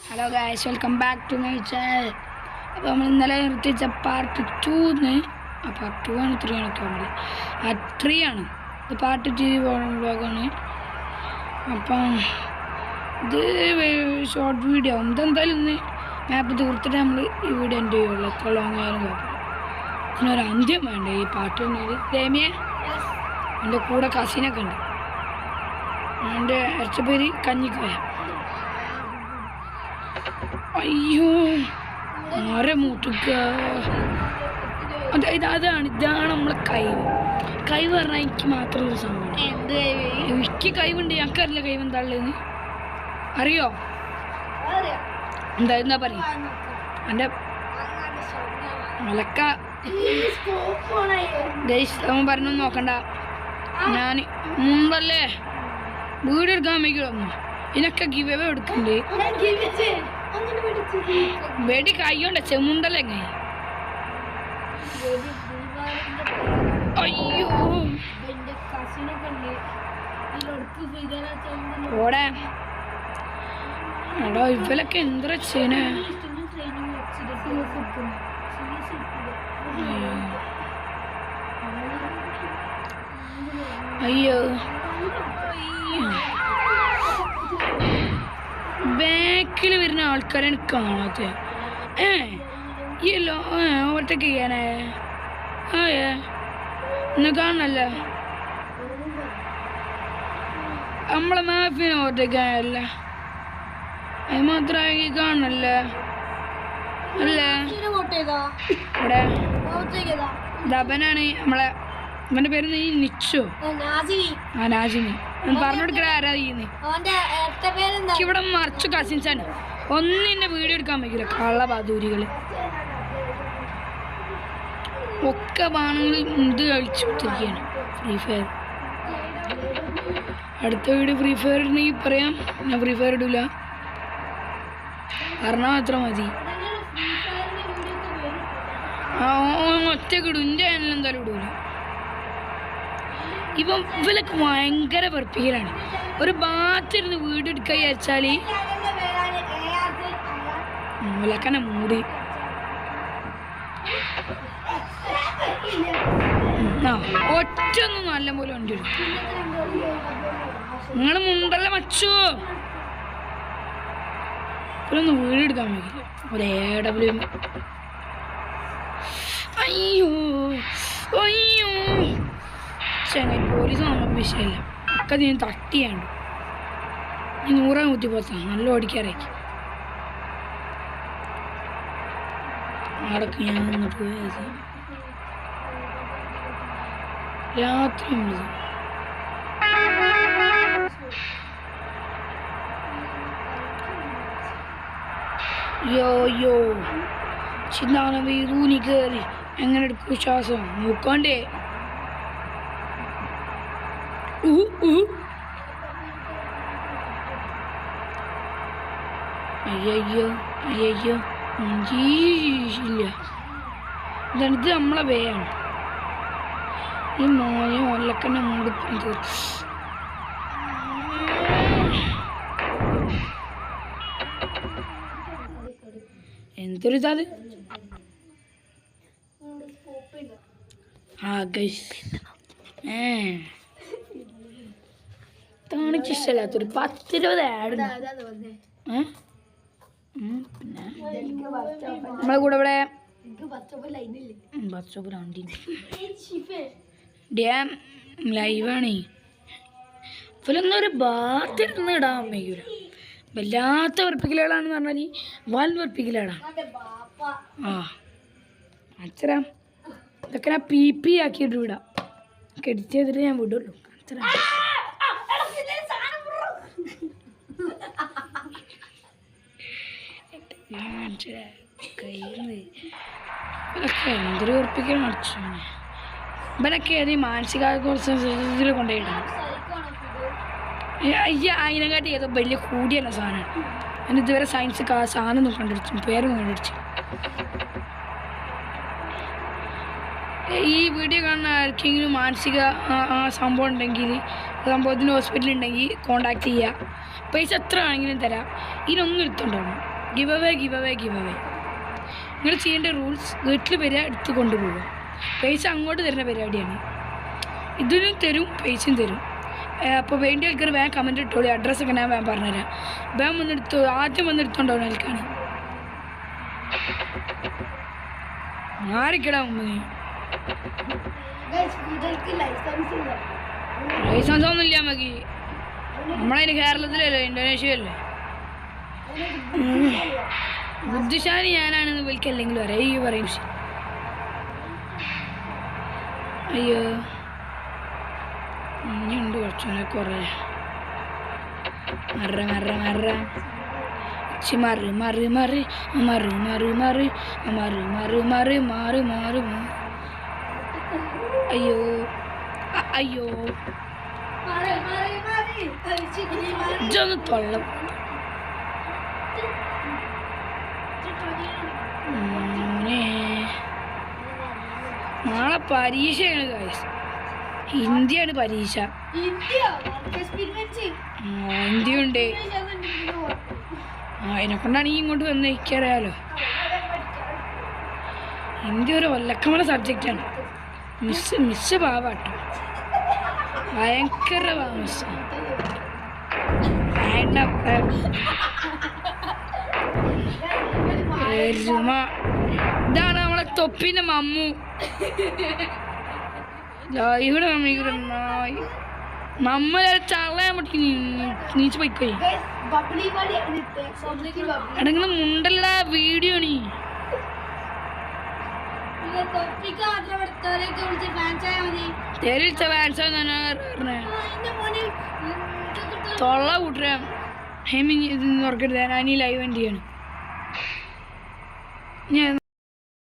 Hello guys, welcome back to my channel. അപ്പോൾ നമ്മൾ ഇന്നലെ നിർത്തിച്ച പാർട്ട് 2 ആ പാർട്ട് 2 ആണ് 3 ആണൊക്കെ ഉണ്ട്. ആ 3 ആണ് ഇത്. പാർട്ട് 2 വ്ളോഗാണ്. അപ്പം ഇത് ഷോർട്ട് വീഡിയോ ആവും. ഇതെന്തായാലും ഇന്ന് മാപ്പ് തീർത്തിട്ട് നമ്മൾ ഈ വീഡിയോ എൻ്റെ ചെയ്യുള്ളൂ. എത്ര ലോങ് ആയാലും കുഴപ്പമില്ല. ഇതിനൊരു അന്ത്യം വേണ്ട ഈ പാട്ട്. രേമിയെ എൻ്റെ കൂടെ കസിനൊക്കെ ഉണ്ട്. എൻ്റെ ഇറച്ചപ്പേര് കഞ്ഞിക്കോയ. അയ്യോ ആരെ മൂട്ടുക. ഇതാണ് നമ്മളെ കഴിവ് പറഞ്ഞാൽ എനിക്ക് മാത്രമൊരു സംഭവം. എനിക്ക് കഴിവുണ്ട്. ഞങ്ങൾക്കറിയില്ല കഴിവ് എന്താ ഉള്ളതെന്ന്. അറിയോ? എന്താ പറയും എൻ്റെ മലക്ക അവൻ പറഞ്ഞൊന്നും നോക്കണ്ട. ഞാൻ മുമ്പല്ലേ വീട് എടുക്കാൻ വയ്ക്കുള്ളൂ. ഇതിനൊക്കെ ഗിവ് അവേ എടുക്കണ്ട്. വെടി കയ്യോണ്ട ചെമുണ്ടല്ലേ എങ്ങനെ. അയ്യോ ഓടെ എടാ ഇവലൊക്കെ എന്താ ചെയ്യണേ. അയ്യോ ബാക്കിൽ വരുന്ന ആൾക്കാരാണ് കാണാത്ത. ഈയല്ലോ ഓവർടേക്ക് ചെയ്യാനേ ഇന്ന് കാണണല്ലേ. നമ്മളെ മാപ്പിനെ ഓവർടേക്ക് ചെയ്യാനല്ല, അത് മാത്രമായി കാണണല്ലേ അല്ലേ. ഇവിടെ ദബനാണ് നമ്മളെ. അവൻ്റെ പേര് നിച്ചോ. ആ നാസിമി. പറഞ്ഞെടുക്കണ ആരാ ചെയ്യുന്നത്. ഇവിടെ മറിച്ച് കസിൻസാണ്. ഒന്നിൻ്റെ വീഡിയോ എടുക്കാൻ പറ്റില്ല. കള്ള ബാധൂരികൾ ഒക്കെ ബാണങ്ങൾ ഇത് കളിച്ചു കൊടുത്തിരിക്കുകയാണ്. Free fire. അടുത്ത വീഡിയോ ഫ്രീ ഫയർ ഇടണമെങ്കിൽ പറയാം. ഞാൻ ഫ്രീ ഫയർ ഇടില്ല പറഞ്ഞാൽ മാത്രം മതി. ഒറ്റക്ക് ഇടും. എൻ്റെ ചാനൽ എന്തായാലും ഇടൂല. ഇപ്പം ഇവലൊക്കെ ഭയങ്കര വെറുപ്പിക്കലാണ്. ഒരു ഭാഗത്തിരുന്ന് വീഡിയോ എടുക്കുക വിചാരിച്ചാൽ ഇവലൊക്കെ മൂടി. ഒറ്റൊന്നും നല്ല പോലെ വണ്ടി വരും. നിങ്ങൾ മുണ്ടല്ലേ മച്ചോ. ഇവരൊന്നും വീഡിയോ എടുക്കാൻ വയ്ക്കില്ല. ഒരു AW. അയ്യോ അയ്യോ ചെങ്ങായി പോലീസ് നമുക്ക് വിഷയമില്ല. ഒക്കെ ഞാൻ തട്ടിയാണ്ട് ഈ 100 110 നല്ല ഓടിക്കാറേക്ക് അവിടൊക്കെ ഞാൻ നിന്നിട്ട് പോയത് രാത്രി ഉള്ളത്. യോ യോ ചിന്താന വീതൂനി കയറി എങ്ങനെ എടുക്കും ശ്വാസം നോക്കാണ്ടേ. അയ്യോ അയ്യോ ഇല്ല. ഇതെടുത്ത് നമ്മളെ വേയാണ്. ഈ മോനെ ഒല്ലക്കന്നെ മൂടി എന്തൊരു ഇതാത്. ആ ഗൈസ് തണിക്ക് ഇഷ്ടമല്ലാത്തൊരു 10-20 ആഡ്. പിന്നെ നമ്മളെ കൂടെ ഇവിടെ ഡാം ലൈവാണ്. ഇവലൊന്നും ഒരു ബാത്തിരുന്ന് ഇടാൻ വയ്ക്കൂല. വല്ലാത്ത വെറുപ്പിക്കലുകളാണെന്ന് പറഞ്ഞാൽ വൻ വെറുപ്പിക്കലാണ്. ആ അച്ഛരാ ഇതൊക്കെ ഞാൻ PP ആക്കിയിട്ട് വിടാം. എഡിറ്റ് ചെയ്തിട്ട് ഞാൻ വിടുള്ളൂ. അച്ഛരാ ഇവരൊക്കെ എന്തൊരു ഉറപ്പിക്കണം അച്ഛനെ. ഇവരൊക്കെ ഏത് മാനസികാവസ്ഥയിൽ കൊണ്ടുപോയിട്ടാണ്. അതിനെക്കാട്ടി ഏതോ വലിയ കൂടിയല്ല സാധനമാണ്. ഞാൻ ഇതുവരെ സയൻസ് സാധനം ഒന്നും കണ്ടുപിടിച്ചു, പേരൊന്നും കണ്ടുപിടിച്ചു. ഈ വീഡിയോ കാണുന്ന ആർക്കെങ്കിലും മാനസിക സംഭവം ഉണ്ടെങ്കിൽ, സംഭവത്തിന് ഹോസ്പിറ്റലുണ്ടെങ്കിൽ കോണ്ടാക്ട് ചെയ്യുക. പൈസ എത്ര ആണെങ്കിലും തരാം. ഇതിനൊന്നും എടുത്തുണ്ടാവണം. ഗിവ് അവേ നിങ്ങൾ ചെയ്യേണ്ട റൂൾസ് വീട്ടിൽ വരിക എടുത്ത് കൊണ്ടുപോകുക. പൈസ അങ്ങോട്ട് തരുന്ന പരിപാടിയാണ്. ഇതിനും തരും പൈസയും തരും. അപ്പോൾ വേണ്ടി ആൾക്കാർ വേഗം കമൻറ്റ് ഇട്ടോളി. അഡ്രസ്സൊക്കെ ഞാൻ വേഗം പറഞ്ഞുതരാം. വേഗം വന്നെടുത്തോ, ആദ്യം വന്നെടുത്തോണ്ടാവും ആൾക്കാണ്. മാറിക്കിടാ മുമ്പ് നീ ലൈസൻസ് ഒന്നുമില്ല നമുക്ക്. നമ്മളതിന് കേരളത്തിലല്ലേ ഇന്തോനേഷ്യയല്ലേ. ബുദ്ധിശാലി ഞാനാണെന്ന് വിളിക്കല്ലെങ്കിലും അറിയാം ഈ പറയും. അയ്യോ ഇനിയുണ്ട് കുറച്ചുകൂടെ കുറേ. മറ അയ്യോ അയ്യോ ഇതൊന്ന് തൊള്ള. നാളെ പരീക്ഷയാണ് ഗൈസ്. ഹിന്ദിയാണ് പരീക്ഷ. ഹിന്ദിയുണ്ട്. അതിനെക്കൊണ്ടാണ് ഈ ഇങ്ങോട്ട് വന്ന് എനിക്കറിയാലോ. ഹിന്ദി ഒരു ഒല്ലക്കമുള്ള സബ്ജക്റ്റാണ്. മിസ് പാവാട്ടോ, ഭയങ്കര മിസ്. ഇതാണ് നമ്മളെ തൊപ്പിന്റെ മമ്മു. ഇവിടെ മമ്മ ചള്ളയാൻ പറ്റി നീച്ച് പോയിക്കോയി. എടങ്ങനെ മുണ്ടല്ല വീഡിയോ നീ. തെരിച്ച ഫാൻസ് തൊള്ള കൂട്ടരാ. ഹെമി ഇത് ഉറക്കരുത്, ഞാൻ ഈ ലൈവ് എൻ്റെ ചെയ്യാണ്. ഞാൻ